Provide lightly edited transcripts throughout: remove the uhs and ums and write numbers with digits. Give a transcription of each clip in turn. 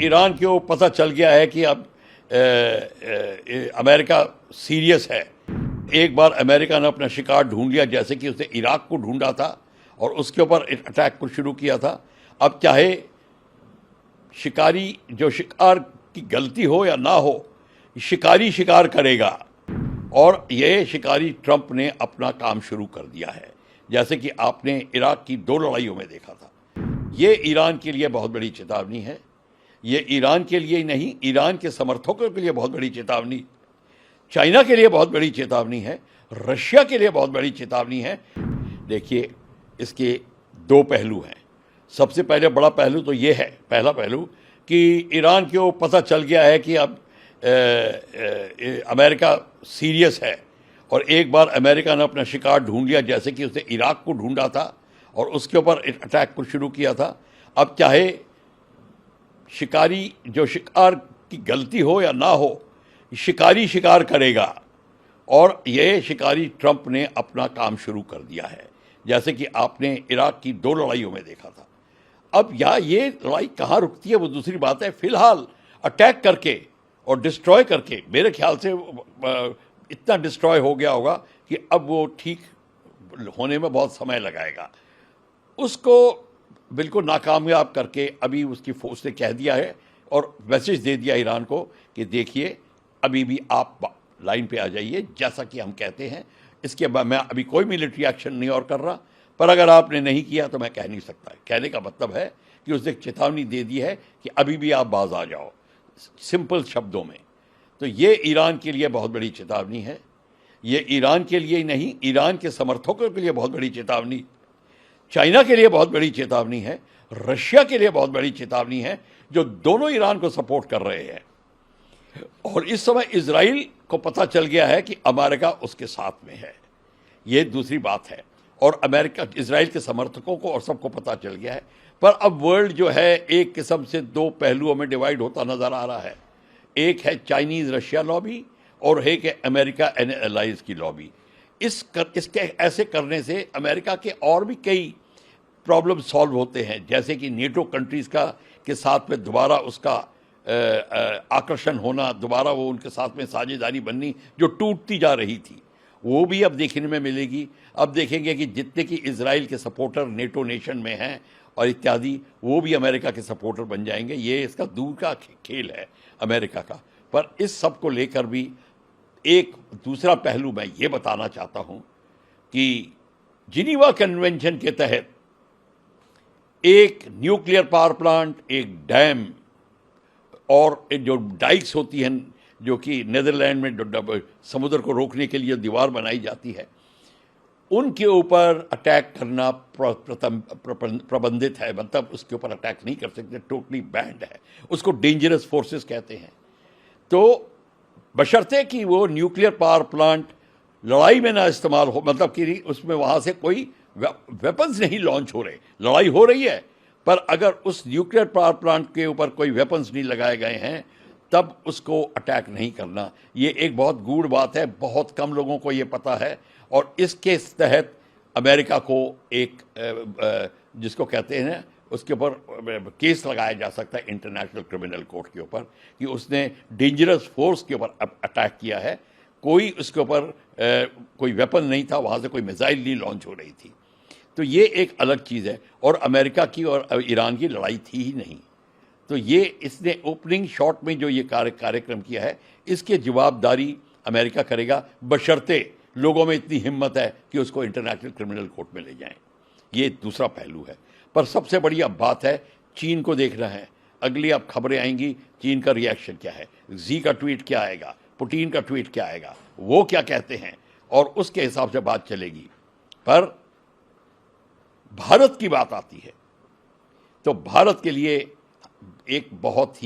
Iran को पता चल गया है कि अब अमेरिका सीरियस है। एक बार अमेरिका ने अपना शिकार ढूंढ लिया, जैसे कि उसने इराक को ढूंढा था और उसके ऊपर अटैक को शुरू किया था। अब चाहे शिकारी जो शिकार की गलती हो या ना हो, शिकारी शिकार करेगा। और ये शिकारी ट्रंप ने अपना काम शुरू कर दिया है, जैसे कि आपने इराक की 2 लड़ाइयों में देखा था। ये ईरान के लिए बहुत बड़ी चेतावनी है। ये ईरान के लिए ही नहीं, ईरान के समर्थकों के लिए बहुत बड़ी चेतावनी, चाइना के लिए बहुत बड़ी चेतावनी है, रशिया के लिए बहुत बड़ी चेतावनी है। देखिए, इसके 2 पहलू हैं। सबसे पहले बड़ा पहलू तो ये है, पहला पहलू कि ईरान को पता चल गया है कि अब अमेरिका सीरियस है। और एक बार अमेरिका ने अपना शिकार ढूंढ लिया, जैसे कि उसने इराक को ढूंढा था और उसके ऊपर अटैक को शुरू किया था। अब चाहे शिकारी जो शिकार की गलती हो या ना हो, शिकारी शिकार करेगा। और ये शिकारी ट्रंप ने अपना काम शुरू कर दिया है, जैसे कि आपने इराक की 2 लड़ाइयों में देखा था। अब ये लड़ाई कहाँ रुकती है वो दूसरी बात है। फिलहाल अटैक करके और डिस्ट्रॉय करके मेरे ख्याल से इतना डिस्ट्रॉय हो गया होगा कि अब वो ठीक होने में बहुत समय लगाएगा। उसको बिल्कुल नाकामयाब करके अभी उसकी फोर्स ने कह दिया है और मैसेज दे दिया ईरान को कि देखिए, अभी भी आप लाइन पे आ जाइए, जैसा कि हम कहते हैं। इसके बाद मैं अभी कोई मिलिट्री एक्शन नहीं और कर रहा, पर अगर आपने नहीं किया तो मैं कह नहीं सकता। कहने का मतलब है कि उसने चेतावनी दे दी है कि अभी भी आप बाज आ जाओ, सिंपल शब्दों में। तो ये ईरान के लिए बहुत बड़ी चेतावनी है। ये ईरान के लिए ही नहीं, ईरान के समर्थकों के लिए बहुत बड़ी चेतावनी, चाइना के लिए बहुत बड़ी चेतावनी है, रशिया के लिए बहुत बड़ी चेतावनी है, जो दोनों ईरान को सपोर्ट कर रहे हैं। और इस समय इजराइल को पता चल गया है कि अमेरिका उसके साथ में है। ये दूसरी बात है। और अमेरिका, इजराइल के समर्थकों को और सबको पता चल गया है। पर अब वर्ल्ड जो है एक किस्म से 2 पहलुओं में डिवाइड होता नजर आ रहा है। एक है चाइनीज रशिया लॉबी और एक है अमेरिका एंड एलाइज की लॉबी। इसके ऐसे करने से अमेरिका के और भी कई प्रॉब्लम सॉल्व होते हैं, जैसे कि नेटो कंट्रीज़ के साथ में दोबारा उसका आकर्षण होना, दोबारा वो उनके साथ में साझेदारी बननी जो टूटती जा रही थी, वो भी अब देखने में मिलेगी। अब देखेंगे कि जितने कि इजराइल के सपोर्टर नेटो नेशन में हैं और इत्यादि, वो भी अमेरिका के सपोर्टर बन जाएंगे। ये इसका दूर का खेल है अमेरिका का। पर इस सब को लेकर भी एक दूसरा पहलू मैं ये बताना चाहता हूँ कि जिनीवा कन्वेंशन के तहत एक न्यूक्लियर पावर प्लांट, एक डैम और जो डाइक्स होती हैं, जो कि नेदरलैंड में समुद्र को रोकने के लिए दीवार बनाई जाती है, उनके ऊपर अटैक करना प्रबंधित है। मतलब उसके ऊपर अटैक नहीं कर सकते, टोटली बैंड है। उसको डेंजरस फोर्सेस कहते हैं। तो बशर्ते कि वो न्यूक्लियर पावर प्लांट लड़ाई में ना इस्तेमाल हो, मतलब कि उसमें वहाँ से कोई वेपन्स नहीं लॉन्च हो रहे। लड़ाई हो रही है, पर अगर उस न्यूक्लियर पावर प्लांट के ऊपर कोई वेपन्स नहीं लगाए गए हैं, तब उसको अटैक नहीं करना। ये एक बहुत गूढ़ बात है, बहुत कम लोगों को ये पता है। और इसके तहत अमेरिका को एक जिसको कहते हैं उसके ऊपर केस लगाया जा सकता है इंटरनेशनल क्रिमिनल कोर्ट के ऊपर कि उसने डेंजरस फोर्स के ऊपर अटैक किया है। कोई उसके ऊपर कोई वेपन नहीं था, वहाँ से कोई मिसाइल नहीं लॉन्च हो रही थी। तो ये एक अलग चीज़ है। और अमेरिका की और ईरान की लड़ाई थी ही नहीं। तो ये इसने ओपनिंग शॉट में जो ये कार्यक्रम किया है, इसकी जवाबदारी अमेरिका करेगा, बशर्ते लोगों में इतनी हिम्मत है कि उसको इंटरनेशनल क्रिमिनल कोर्ट में ले जाएं। ये दूसरा पहलू है। पर सबसे बड़ी अब बात है, चीन को देखना है। अगली अब खबरें आएंगी, चीन का रिएक्शन क्या है, जी का ट्वीट क्या आएगा, पुतिन का ट्वीट क्या आएगा, वो क्या कहते हैं, और उसके हिसाब से बात चलेगी। पर भारत की बात आती है तो भारत के लिए एक बहुत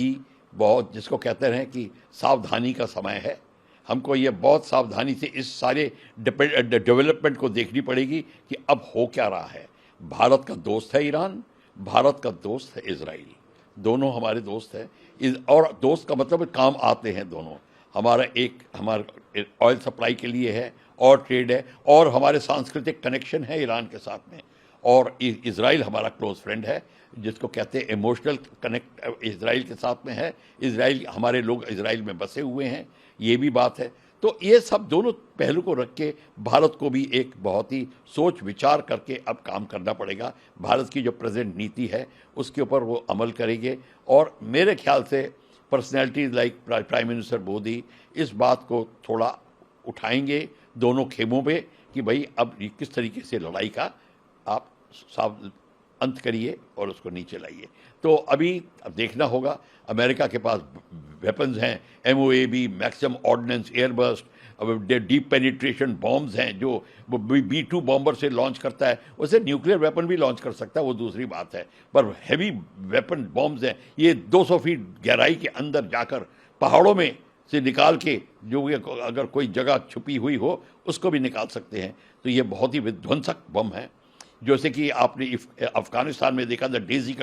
जिसको कहते हैं कि सावधानी का समय है। हमको ये बहुत सावधानी से इस सारे डेवलपमेंट को देखनी पड़ेगी कि अब हो क्या रहा है। भारत का दोस्त है ईरान, भारत का दोस्त है इजराइल, दोनों हमारे दोस्त हैं। और दोस्त का मतलब काम आते हैं दोनों। हमारा ऑयल सप्लाई के लिए है और ट्रेड है, और हमारे सांस्कृतिक कनेक्शन है ईरान के साथ में। और इज़राइल हमारा क्लोज फ्रेंड है, जिसको कहते हैं इमोशनल कनेक्ट इज़राइल के साथ में है। इज़राइल, हमारे लोग इज़राइल में बसे हुए हैं, ये भी बात है। तो ये सब दोनों पहलू को रख के भारत को भी एक बहुत ही सोच विचार करके अब काम करना पड़ेगा। भारत की जो प्रेजेंट नीति है उसके ऊपर वो अमल करेंगे, और मेरे ख्याल से personalities like prime minister Modi इस बात को थोड़ा उठाएंगे दोनों खेमों पे कि भाई अब किस तरीके से लड़ाई का आप साव अंत करिए और उसको नीचे लाइए। तो अभी अब देखना होगा, अमेरिका के पास वेपन्स हैं, MOAB, maximum ordnance, airburst, deep penetration bombs हैं जो B-2 बॉम्बर से लॉन्च करता है, उसे न्यूक्लियर वेपन भी लॉन्च कर सकता है, वो दूसरी बात है। पर हैवी वेपन बॉम्ब्स हैं, ये 200 फीट गहराई के अंदर जाकर पहाड़ों में से निकाल के, जो अगर कोई जगह छुपी हुई हो उसको भी निकाल सकते हैं। तो ये बहुत ही विध्वंसक बम है, जैसे कि आपने अफगानिस्तान में देखा था डेजी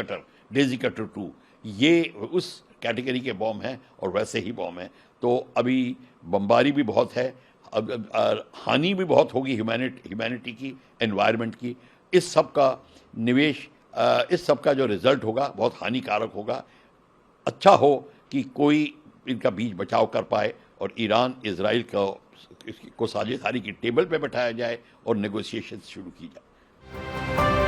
कटर 2, ये उस कैटेगरी के बॉम्ब हैं और वैसे ही बॉम्ब हैं। तो अभी बमबारी भी बहुत है, अब हानि भी बहुत होगी ह्यूमैनिटी की, एनवायरनमेंट की। इस सब का निवेश, इस सब का जो रिजल्ट होगा बहुत हानिकारक होगा। अच्छा हो कि कोई इनका बीच बचाव कर पाए और ईरान इजराइल को साझेदारी की टेबल पे बैठाया जाए और नेगोशिएशन शुरू की जाए।